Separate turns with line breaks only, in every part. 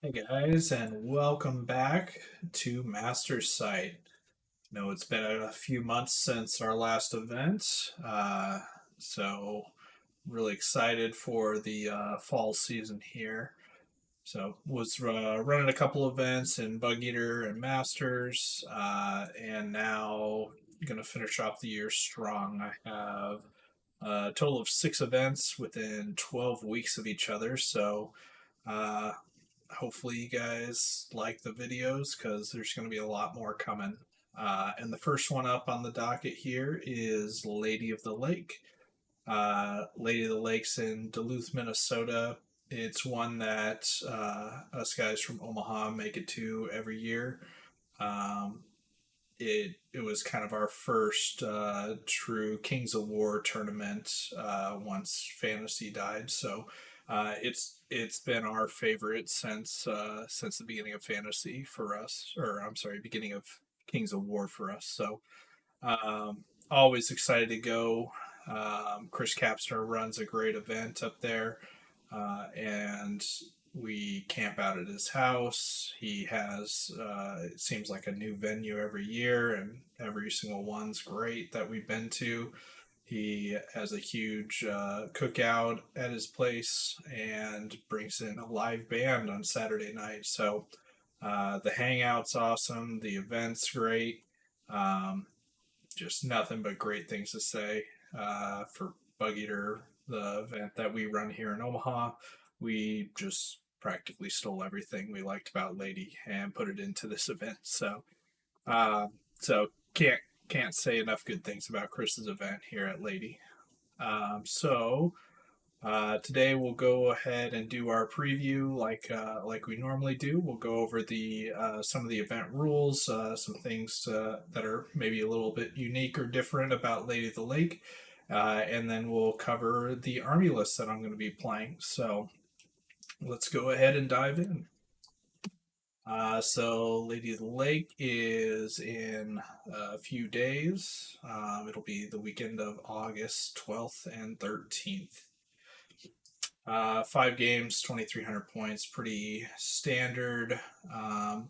Hey guys, and welcome back to Master Site. I know it's been a few months since our last event, so really excited for the fall season here. So was running a couple events in Bug Eater and Masters, and now gonna finish off the year strong. I have a total of 6 events within 12 weeks of each other, so. Uh, Hopefully you guys like the videos because there's going to be a lot more coming. And the first one up on the docket here is Lady of the Lake. Lady of the Lake's in Duluth, Minnesota. It's one that us guys from Omaha make it to every year. Um, it was kind of our first true Kings of War tournament once Fantasy died. So it's been our favorite since the beginning of Fantasy for us, or I'm sorry, beginning of Kings of War for us. So always excited to go. Chris Capster runs a great event up there, and we camp out at his house. He has, it seems like a new venue every year, and every single one's great that we've been to. He has a huge cookout at his place and brings in a live band on Saturday night. So the hangout's awesome. The event's great. Um, just nothing but great things to say for Bug Eater, the event that we run here in Omaha. We just practically stole everything we liked about Lady and put it into this event. Uh, so can't say enough good things about Chris's event here at Lady. Today we'll go ahead and do our preview like we normally do. We'll go over the some of the event rules, some things that are maybe a little bit unique or different about Lady of the Lake, and then we'll cover the army list that I'm going to be playing. So let's go ahead and dive in. Lady of the Lake is in a few days. It'll be the weekend of August 12th and 13th. 5 games, 2,300 points, pretty standard.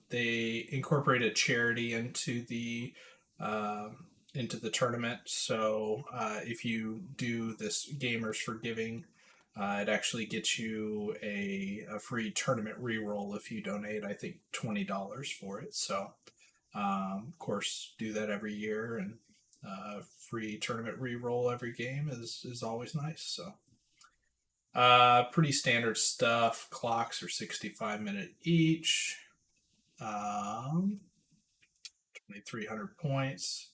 They incorporated charity into the tournament. So if you do this Gamers for Giving, it actually gets you a free tournament reroll if you donate, I think, $20 for it. So, of course, do that every year, and free tournament reroll every game is always nice. So. Pretty standard stuff. Clocks are 65-minute each. 2,300 points.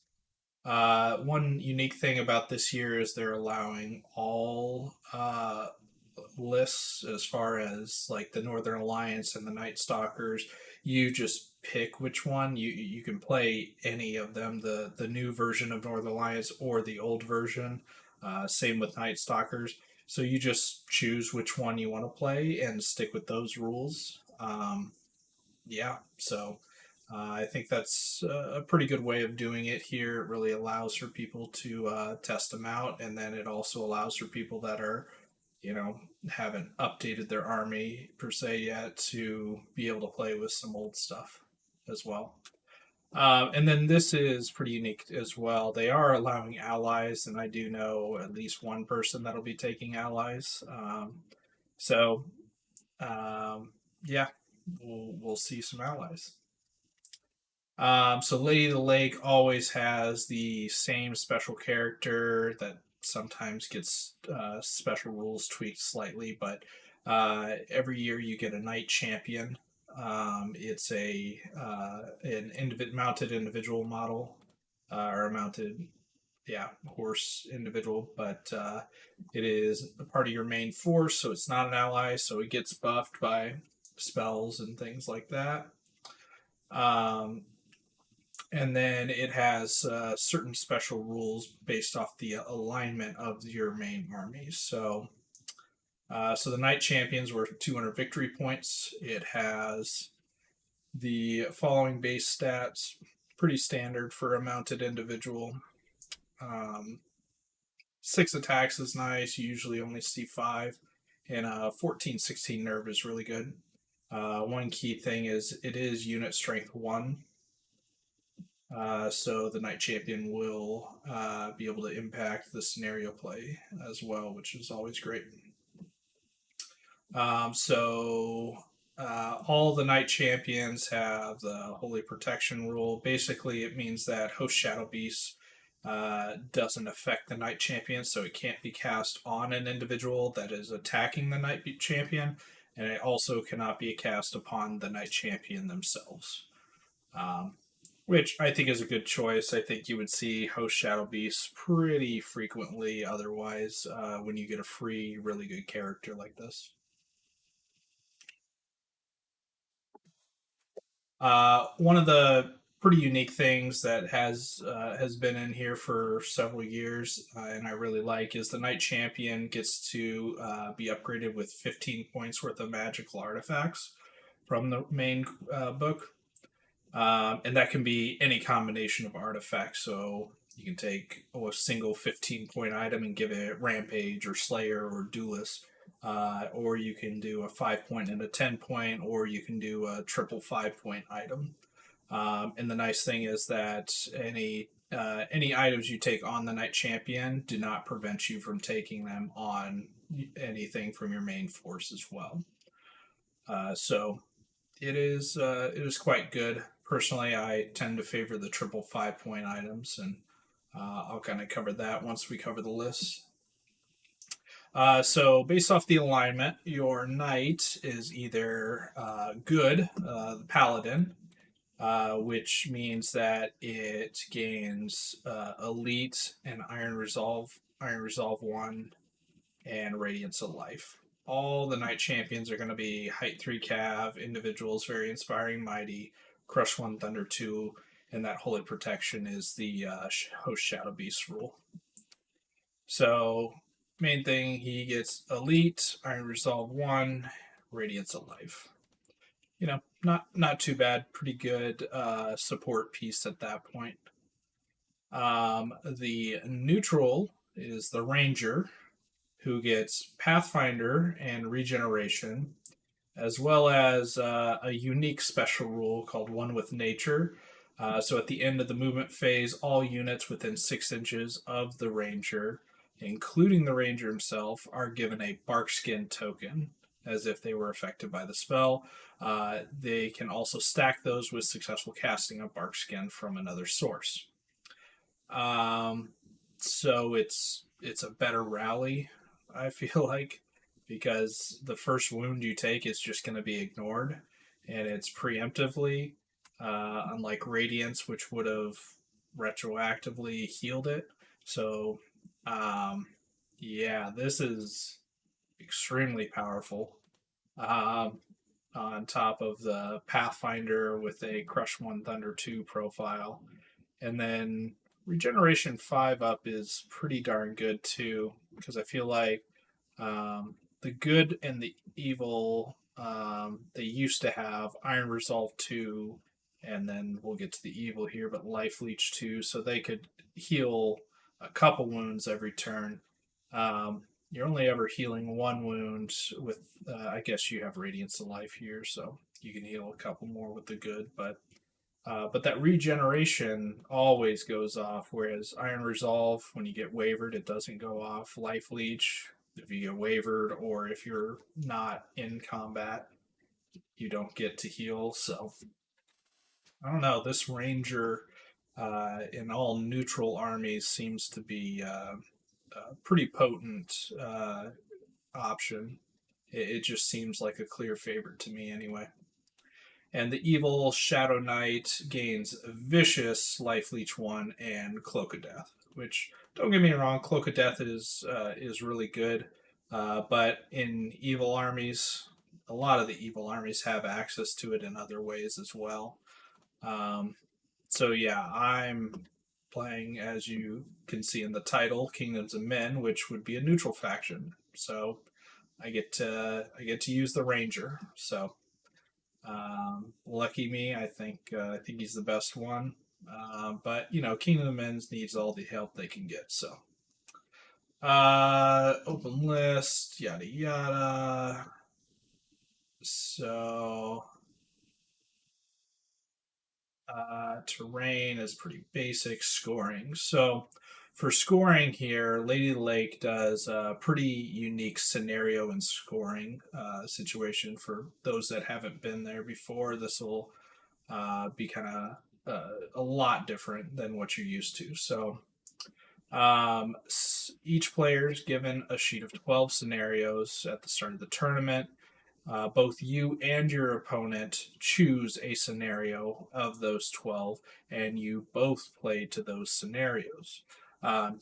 One unique thing about this year is they're allowing all lists as far as like the Northern Alliance and the Night Stalkers. You just pick which one. You can play any of them, the new version of Northern Alliance or the old version. Same with Night Stalkers. So you just choose which one you want to play and stick with those rules. Yeah, so I think that's a pretty good way of doing it here. It really allows for people to test them out, and then it also allows for people that are, haven't updated their army per se yet to be able to play with some old stuff as well. And then this is pretty unique as well. They are allowing allies, and I do know at least one person that'll be taking allies. So, um, yeah, we'll see some allies. So Lady of the Lake always has the same special character that sometimes gets special rules tweaked slightly, but every year you get a knight champion. It's an mounted individual model or a mounted horse individual, but it is a part of your main force, so it's not an ally, so it gets buffed by spells and things like that. Um, and then it has certain special rules based off the alignment of your main army. So the Knight Champions were 200 victory points. It has the following base stats, pretty standard for a mounted individual. 6 attacks is nice. You usually only see 5, and 14, 16 nerve is really good. One key thing is it is unit strength 1, so the Knight Champion will be able to impact the scenario play as well, which is always great. All the Knight Champions have the Holy Protection rule. Basically, it means that Host Shadow Beast doesn't affect the Knight Champion, so it can't be cast on an individual that is attacking the Knight Champion, and it also cannot be cast upon the Knight Champion themselves. Um, which I think is a good choice. I think you would see Host Shadow Beasts pretty frequently otherwise when you get a free, really good character like this. One of the pretty unique things that has been in here for several years, and I really like, is the Knight Champion gets to be upgraded with 15 points worth of magical artifacts from the main book. And that can be any combination of artifacts. So you can take a single 15-point item and give it Rampage or Slayer or Duelist. Or you can do a 5-point and a 10-point, or you can do a triple 5-point item. And the nice thing is that any items you take on the Knight Champion do not prevent you from taking them on anything from your main force as well. So it is quite good. Personally, I tend to favor the triple 5-point items, and I'll kind of cover that once we cover the list. So, based off the alignment, your knight is either good, the paladin, which means that it gains elite and Iron Resolve 1, and Radiance of Life. All the Knight Champions are going to be Height 3 Cav, individuals, very inspiring, mighty, Crush 1, Thunder 2, and that Holy Protection is the Host Shadow Beast rule. So, main thing, he gets Elite, Iron Resolve 1, Radiance of Life. You know, not too bad, pretty good support piece at that point. The neutral is the Ranger, who gets Pathfinder and Regeneration, as well as a unique special rule called One with Nature. So at the end of the movement phase, all units within 6 inches of the Ranger, including the Ranger himself, are given a Barkskin token, as if they were affected by the spell. They can also stack those with successful casting of Barkskin from another source. So it's a better rally, I feel like, because the first wound you take is just going to be ignored, and it's preemptively, unlike Radiance, which would have retroactively healed it. So, yeah, this is extremely powerful. Um, on top of the Pathfinder with a Crush 1 Thunder 2 profile. And then Regeneration 5 up is pretty darn good too, because I feel like the good and the evil, they used to have Iron Resolve 2, and then we'll get to the evil here, but Life Leech 2, so they could heal a couple wounds every turn. You're only ever healing one wound with, I guess you have Radiance of Life here, so you can heal a couple more with the good, but that regeneration always goes off, whereas Iron Resolve, when you get wavered, it doesn't go off. Life Leech, if you get wavered or if you're not in combat, you don't get to heal. So I don't know. This Ranger in all neutral armies seems to be a pretty potent option. It just seems like a clear favorite to me, anyway. And the evil Shadow Knight gains Vicious, Life Leech 1, and Cloak of Death. Which, don't get me wrong, Cloak of Death is really good. But in evil armies, a lot of the evil armies have access to it in other ways as well. So yeah, I'm playing, as you can see in the title, Kingdoms of Men, which would be a neutral faction. So I get to use the Ranger. So lucky me, I think he's the best one. But you know, Kingdom of Men's needs all the help they can get. So open list, yada yada. So terrain is pretty basic. Scoring. So for scoring here, Lady of the Lake does a pretty unique scenario and scoring situation. For those that haven't been there before, this will be kind of a lot different than what you're used to. So each player is given a sheet of 12 scenarios at the start of the tournament. Both you and your opponent choose a scenario of those 12, and you both play to those scenarios.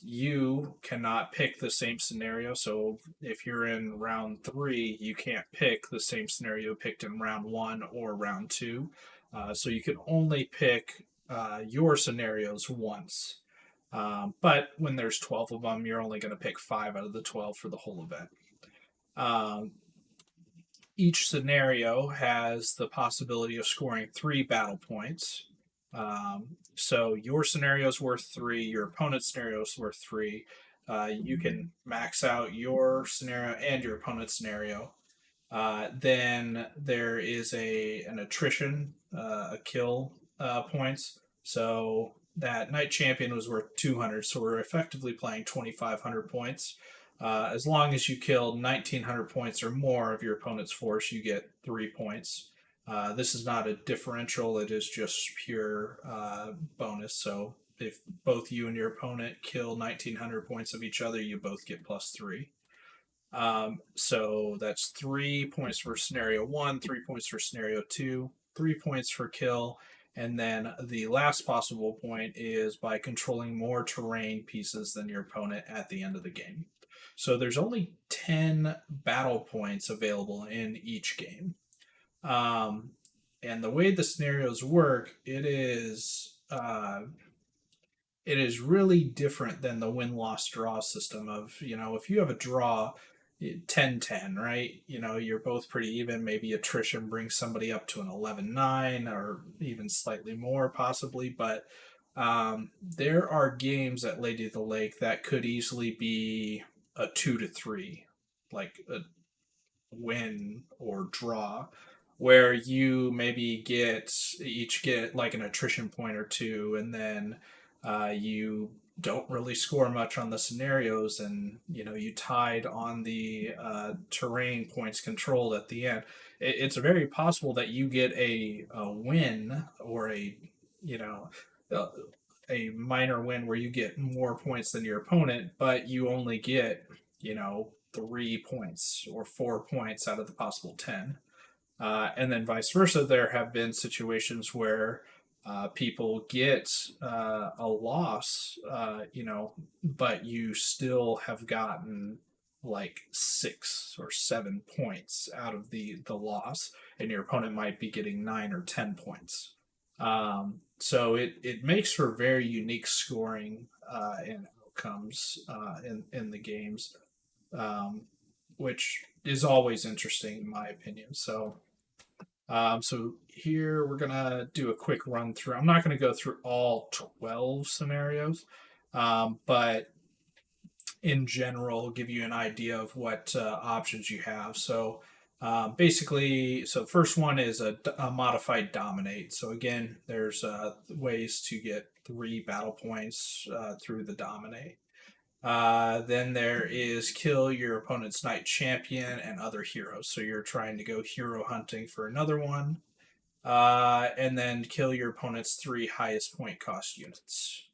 You cannot pick the same scenario, so if you're in round three, you can't pick the same scenario picked in round one or round two. So you can only pick your scenarios once. But when there's 12 of them, you're only going to pick 5 out of the 12 for the whole event. Um, each scenario has the possibility of scoring 3 battle points. So your scenario is worth 3, your opponent's scenario is worth 3. You can max out your scenario and your opponent's scenario. Then there is an attrition, a kill points. So that Knight Champion was worth 200, so we're effectively playing 2,500 points. As long as you kill 1,900 points or more of your opponent's force, you get 3 points. This is not a differential, it is just pure bonus. So if both you and your opponent kill 1,900 points of each other, you both get +3. So that's 3 points for scenario one, 3 points for scenario two, 3 points for kill. And then the last possible point is by controlling more terrain pieces than your opponent at the end of the game. So there's only 10 battle points available in each game. Um, and the way the scenarios work, it is really different than the win loss draw system of, if you have a draw 10-10, right? You're both pretty even. Maybe attrition brings somebody up to an 11-9 or even slightly more possibly. But there are games at Lady of the Lake that could easily be a 2-3, like a win or draw, where you maybe get like an attrition point or two, and then you don't really score much on the scenarios, and you tied on the terrain points controlled at the end. It's very possible that you get a win or you know uh, a minor win where you get more points than your opponent, but you only get 3 points or 4 points out of the possible 10. And then vice versa, there have been situations where people get a loss, but you still have gotten like 6 or 7 points out of the loss, and your opponent might be getting 9 or 10 points. So it makes for very unique scoring and outcomes in the games, um, which is always interesting in my opinion. So here we're gonna do a quick run through. I'm not gonna go through all 12 scenarios, but in general, give you an idea of what options you have. So basically, so first one is a modified dominate. So again, there's ways to get 3 battle points through the dominate. Then there is kill your opponent's knight champion and other heroes. So you're trying to go hero hunting for another one. And then kill your opponent's 3 highest point cost units.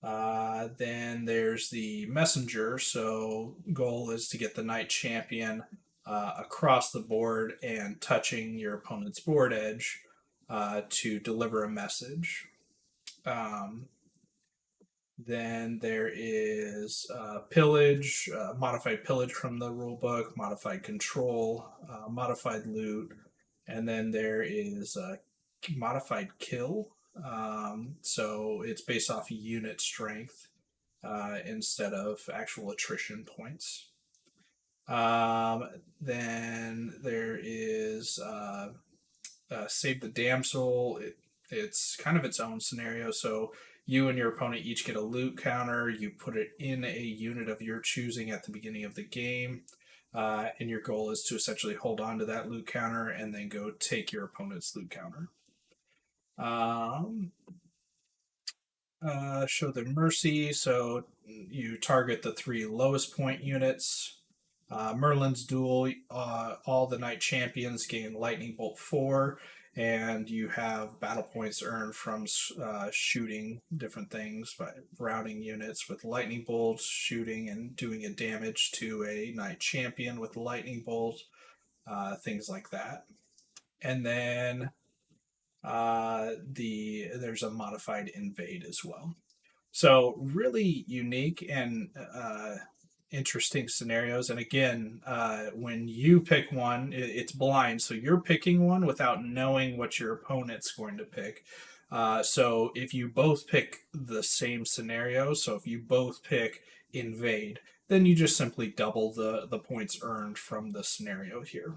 Then there's the messenger. So goal is to get the knight champion across the board and touching your opponent's board edge to deliver a message. Then there is pillage, modified pillage from the rulebook, modified control, modified loot, and then there is modified kill. So it's based off unit strength instead of actual attrition points. Then there is Save the Damsel. It's kind of its own scenario. So you and your opponent each get a loot counter. You put it in a unit of your choosing at the beginning of the game. and your goal is to essentially hold on to that loot counter and then go take your opponent's loot counter. Um, Show them mercy, so you target the 3 lowest point units. Merlin's Duel, all the Knight Champions gain Lightning Bolt 4, and you have battle points earned from shooting different things by routing units with Lightning Bolts, shooting and doing a damage to a Knight Champion with Lightning Bolt, things like that. And then there's a modified invade as well. So really unique and interesting scenarios. And again, when you pick one, it's blind, so you're picking one without knowing what your opponent's going to pick. So if you both pick the same scenario, so if you both pick invade, then you just simply double the points earned from the scenario here.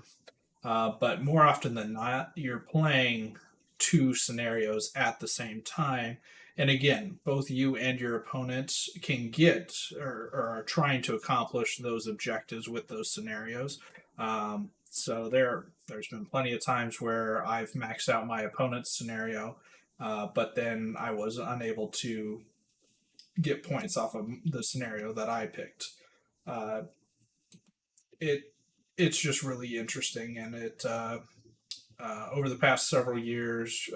But more often than not, you're playing two scenarios at the same time. And again, both you and your opponents can get or are trying to accomplish those objectives with those scenarios. So there's been plenty of times where I've maxed out my opponent's scenario, but then I was unable to get points off of the scenario that I picked. Uh, it it's just really interesting, and it over the past several years,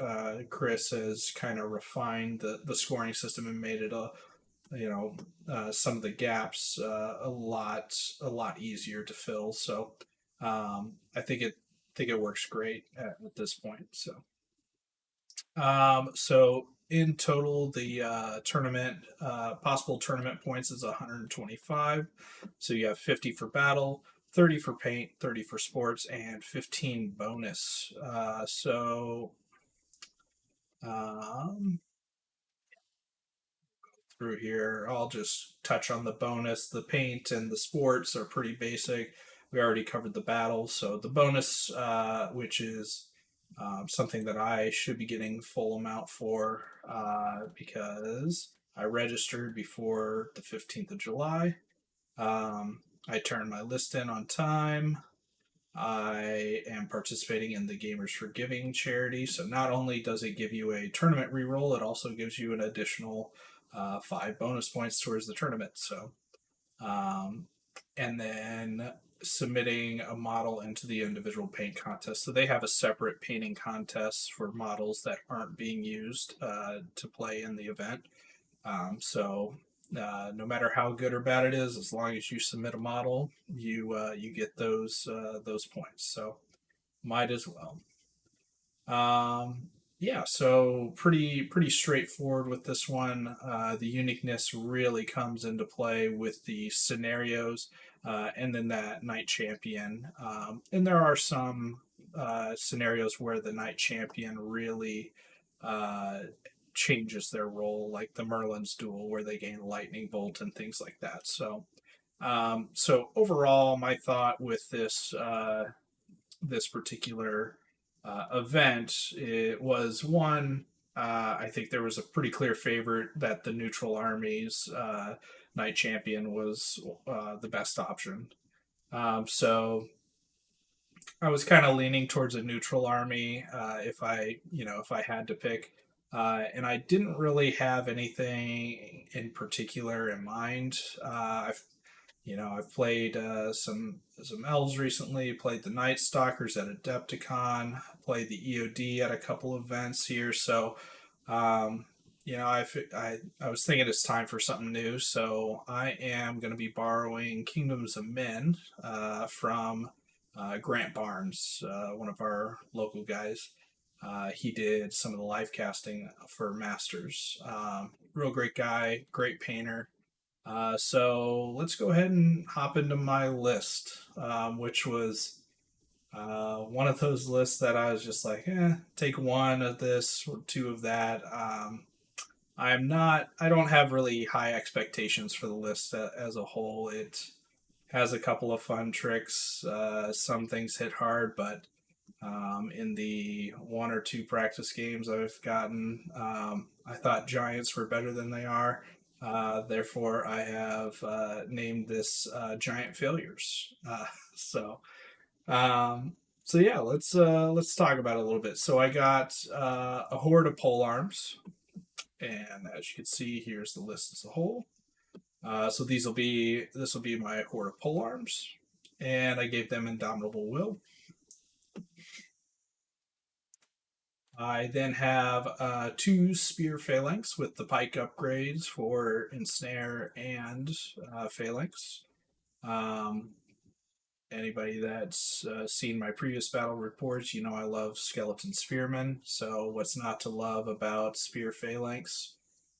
Chris has kind of refined the scoring system and made it some of the gaps a lot easier to fill. So I think it works great at this point. So in total, the tournament possible tournament points is 125. So you have 50 for battle, 30 for paint, 30 for sports, and 15 bonus. Um, Through here, I'll just touch on the bonus. The paint and the sports are pretty basic. We already covered the battle. So the bonus, which is something that I should be getting full amount for because I registered before the 15th of July. I turned my list in on time. I am participating in the Gamers for Giving charity. So not only does it give you a tournament reroll, it also gives you an additional 5 bonus points towards the tournament. So, um, and then submitting a model into the individual paint contest. So they have a separate painting contest for models that aren't being used to play in the event. No matter how good or bad it is, as long as you submit a model, you get those points. So might as well. Yeah, so pretty straightforward with this one. The uniqueness really comes into play with the scenarios, and then that Knight Champion. And there are some scenarios where the Knight Champion really uh, changes their role, like the Merlin's Duel, where they gain Lightning Bolt and things like that. So overall, my thought with this particular event, it was one. I think there was a pretty clear favorite that the neutral army's Knight Champion was the best option. So I was kind of leaning towards a neutral army if I had to pick, and I didn't really have anything in particular in mind. I've played some elves recently. Played the Night Stalkers at Adepticon. Played the EOD at a couple events here. So, um, I was thinking it's time for something new. So I am going to be borrowing Kingdoms of Men from Grant Barnes, one of our local guys. He did some of the live casting for Masters. Real great guy, great painter. So let's go ahead and hop into my list, which was one of those lists that I was just like, take one of this or two of that. I don't have really high expectations for the list as a whole. It has a couple of fun tricks. Some things hit hard, but in the one or two practice games I've gotten, I thought Giants were better than they are. Therefore, I have named this Giant Failures. So, um, so yeah, let's talk about it a little bit. So I got a horde of pole arms, and as you can see, here's the list as a whole. So this will be my horde of pole arms, and I gave them Indomitable Will. I then have two spear phalanx with the pike upgrades for ensnare and phalanx. Um, Anybody that's seen my previous battle reports, you know I love skeleton spearmen. So what's not to love about spear phalanx?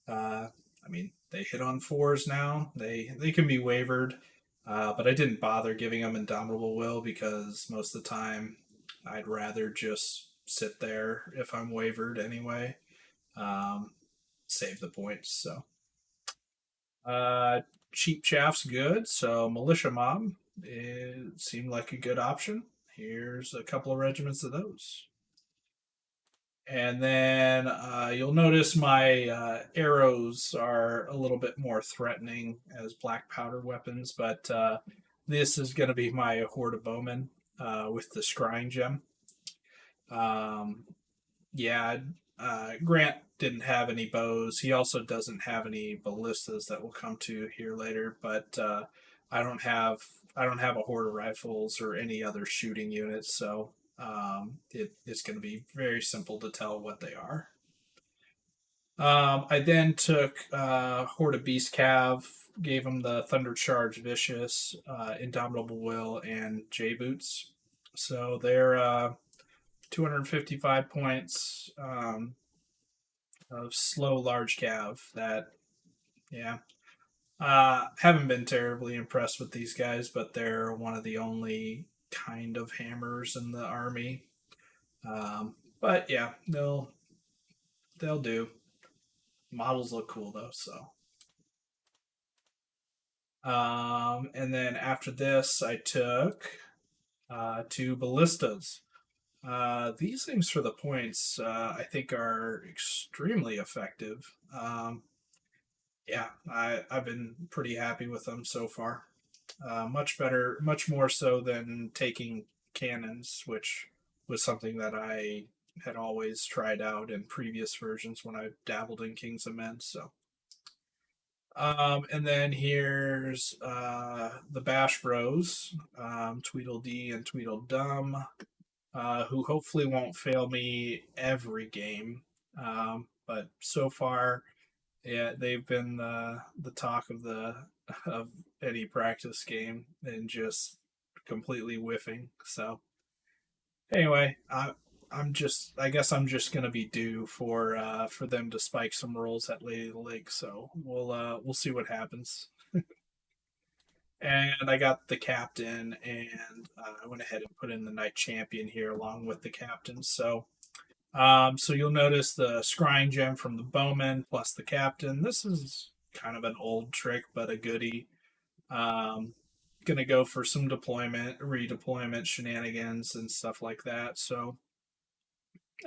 Uh, I mean, they hit on fours now. They can be wavered, but I didn't bother giving them Indomitable Will because most of the time I'd rather just sit there if I'm wavered anyway. Um, Save the points. So uh, cheap chaff's good. So militia mob it seemed like a good option. Here's a couple of regiments of those. And then you'll notice my arrows are a little bit more threatening as black powder weapons, but this is going to be my Horde of Bowmen with the Scrying Gem. Um, yeah, Grant didn't have any bows. He also doesn't have any ballistas that we'll come to here later, but I don't have I don't have a horde of rifles or any other shooting units, so it's going to be very simple to tell what they are. I then took Horde of Beast Cav, gave him the Thunder Charge Vicious, Indomitable Will, and J Boots. So they're 255 points of slow large cav that, yeah. Haven't been terribly impressed with these guys, but they're one of the only kind of hammers in the army. But yeah, they'll do. Models look cool though, so. And then after this, I took two ballistas. These things for the points, I think, are extremely effective. Yeah, I've been pretty happy with them so far. Much better, much more so than taking cannons, which was something that I had always tried out in previous versions when I dabbled in Kings of Men. So, and then here's the Bash Bros, Tweedledee and Tweedledum, who hopefully won't fail me every game. But so far, yeah, they've been the talk of the of any practice game and just completely whiffing. So anyway, I guess I'm just gonna be due for them to spike some rolls at Lady of the Lake. So we'll see what happens. And I got the captain, and I went ahead and put in the knight champion here along with the captain. So you'll notice the scrying gem from the bowman plus the captain. This is kind of an old trick, but a goodie. Um, Gonna go for some deployment, redeployment shenanigans and stuff like that. So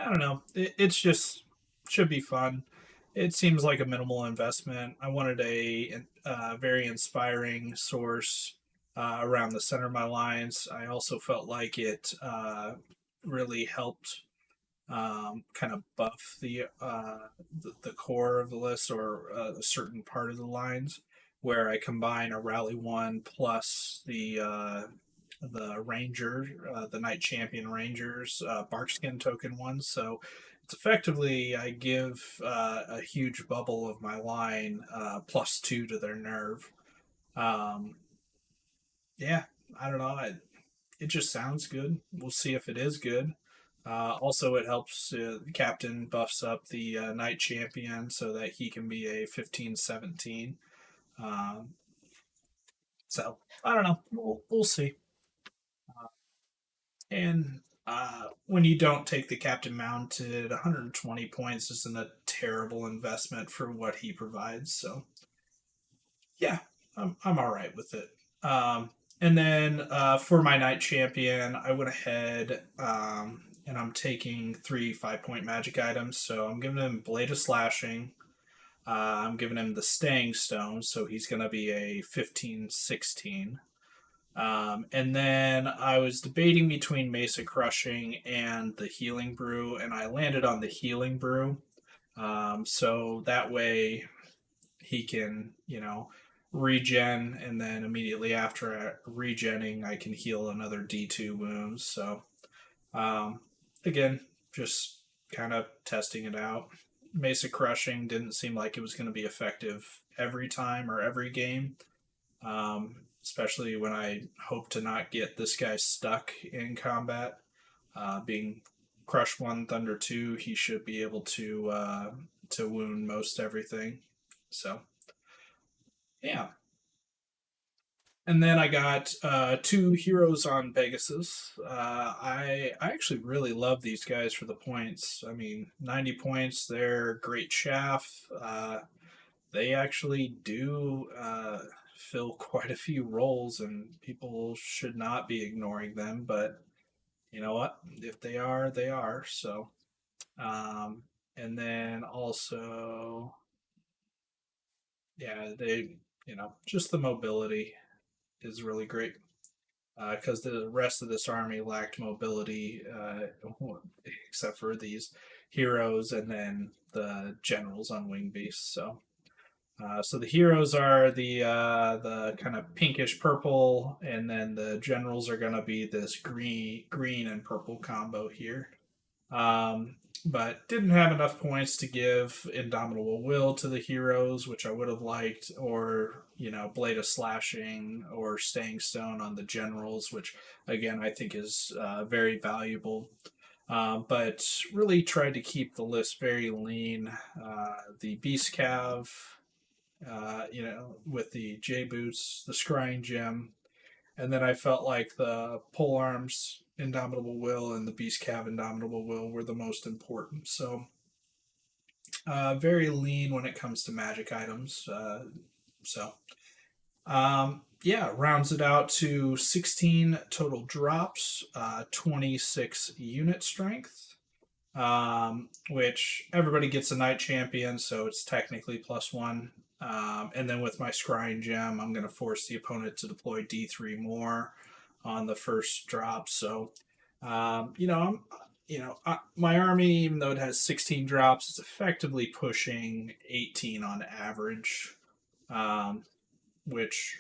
I don't know. It's just should be fun. It seems like a minimal investment. I wanted a very inspiring source around the center of my lines. I also felt like it really helped kind of buff the core of the list or a certain part of the lines, where I combine a rally one plus the ranger, the knight champion rangers, barkskin token ones. So it's effectively I give a huge bubble of my line +2 to their nerve. Um, yeah, I don't know. It just sounds good. We'll see if it is good. Also, it helps the captain buffs up the knight champion so that he can be a 15-17. Um, so I don't know. We'll see. And when you don't take the captain mounted, 120 points isn't a terrible investment for what he provides. So yeah, I'm all right with it. And then for my knight champion, I went ahead and I'm taking three 5-point magic items. So I'm giving him Blade of Slashing, I'm giving him the Staying Stone, so he's going to be a 15-16. And then I was debating between Mesa Crushing and the Healing Brew, and I landed on the Healing Brew. So that way he can, regen, and then immediately after regenning, I can heal another D2 wounds. So, um, again, just kind of testing it out. Mesa Crushing didn't seem like it was going to be effective every time or every game, especially when I hope to not get this guy stuck in combat. Being Crush 1, Thunder 2, he should be able to wound most everything. So, yeah. And then I got two heroes on Pegasus. I actually really love these guys for the points. I mean, 90 points, they're great chaff. They actually do fill quite a few roles, and people should not be ignoring them. But you know what? If they are, they are. So, um, and then also, yeah, just the mobility is really great because the rest of this army lacked mobility, except for these heroes and then the generals on wing beasts. So the heroes are the kind of pinkish purple, and then the generals are gonna be this green and purple combo here. Um, but didn't have enough points to give Indomitable Will to the heroes, which I would have liked, or Blade of Slashing or Staying Stone on the generals, which again I think is very valuable. But really tried to keep the list very lean. The Beast Cav, with the J Boots, the Scrying Gem, and then I felt like the Pole Arms Indomitable Will and the Beast Cav Indomitable Will were the most important. So very lean when it comes to magic items. Yeah, rounds it out to 16 total drops, 26 unit strength, which everybody gets a Knight Champion, so it's technically +1. And then with my Scrying Gem, I'm going to force the opponent to deploy D3 more on the first drop. So, my army, even though it has 16 drops, is effectively pushing 18 on average, um, which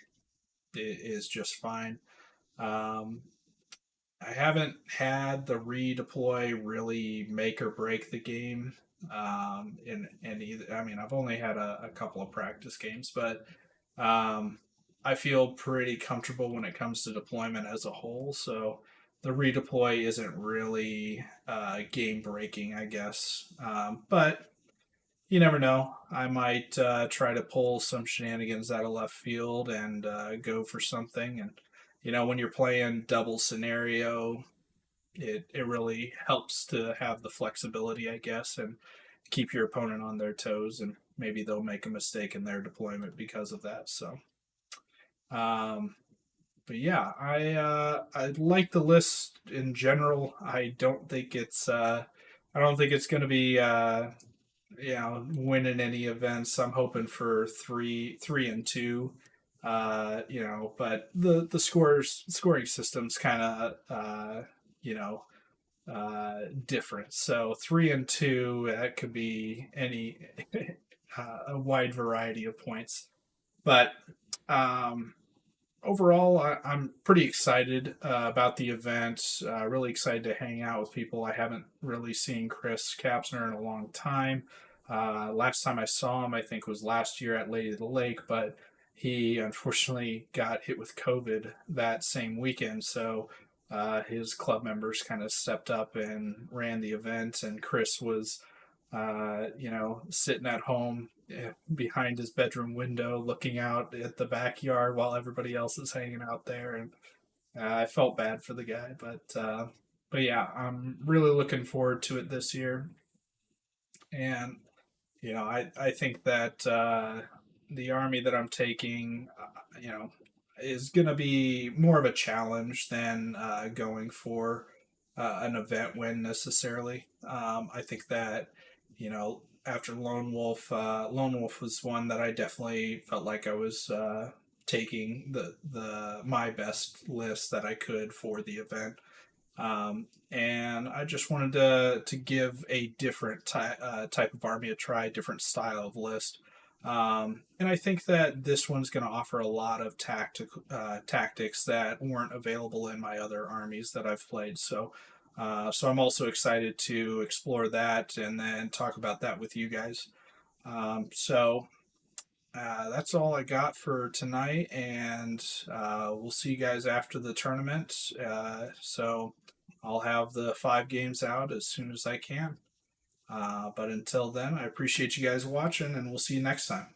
is just fine. Um, I haven't had the redeploy really make or break the game. In either, I mean, I've only had a couple of practice games, but um, I feel pretty comfortable when it comes to deployment as a whole. So the redeploy isn't really game breaking, I guess. But you never know. I might try to pull some shenanigans out of left field and go for something. And when you're playing double scenario, it really helps to have the flexibility, I guess, and keep your opponent on their toes. And maybe they'll make a mistake in their deployment because of that. So, um, but yeah, I like the list in general. I don't think it's going to be winning any events. I'm hoping for three and two. But the scoring system's kind of different. So 3 and 2, that could be any a wide variety of points. But um, overall, I'm pretty excited about the event. Really excited to hang out with people. I haven't really seen Chris Kapsner in a long time. Last time I saw him, I think, was last year at Lady of the Lake, but he unfortunately got hit with COVID that same weekend. So his club members kind of stepped up and ran the event, and Chris was sitting at home behind his bedroom window, looking out at the backyard while everybody else is hanging out there. And I felt bad for the guy, but yeah, I'm really looking forward to it this year. And I think that the army that I'm taking, is going to be more of a challenge than going for an event win necessarily. I think that after Lone Wolf. Lone Wolf was one that I definitely felt like I was taking the my best list that I could for the event. And I just wanted to give a different type of army a try, different style of list. And I think that this one's going to offer a lot of tactics that weren't available in my other armies that I've played. So I'm also excited to explore that and then talk about that with you guys. That's all I got for tonight, and we'll see you guys after the tournament. So I'll have the 5 games out as soon as I can. But until then, I appreciate you guys watching, and we'll see you next time.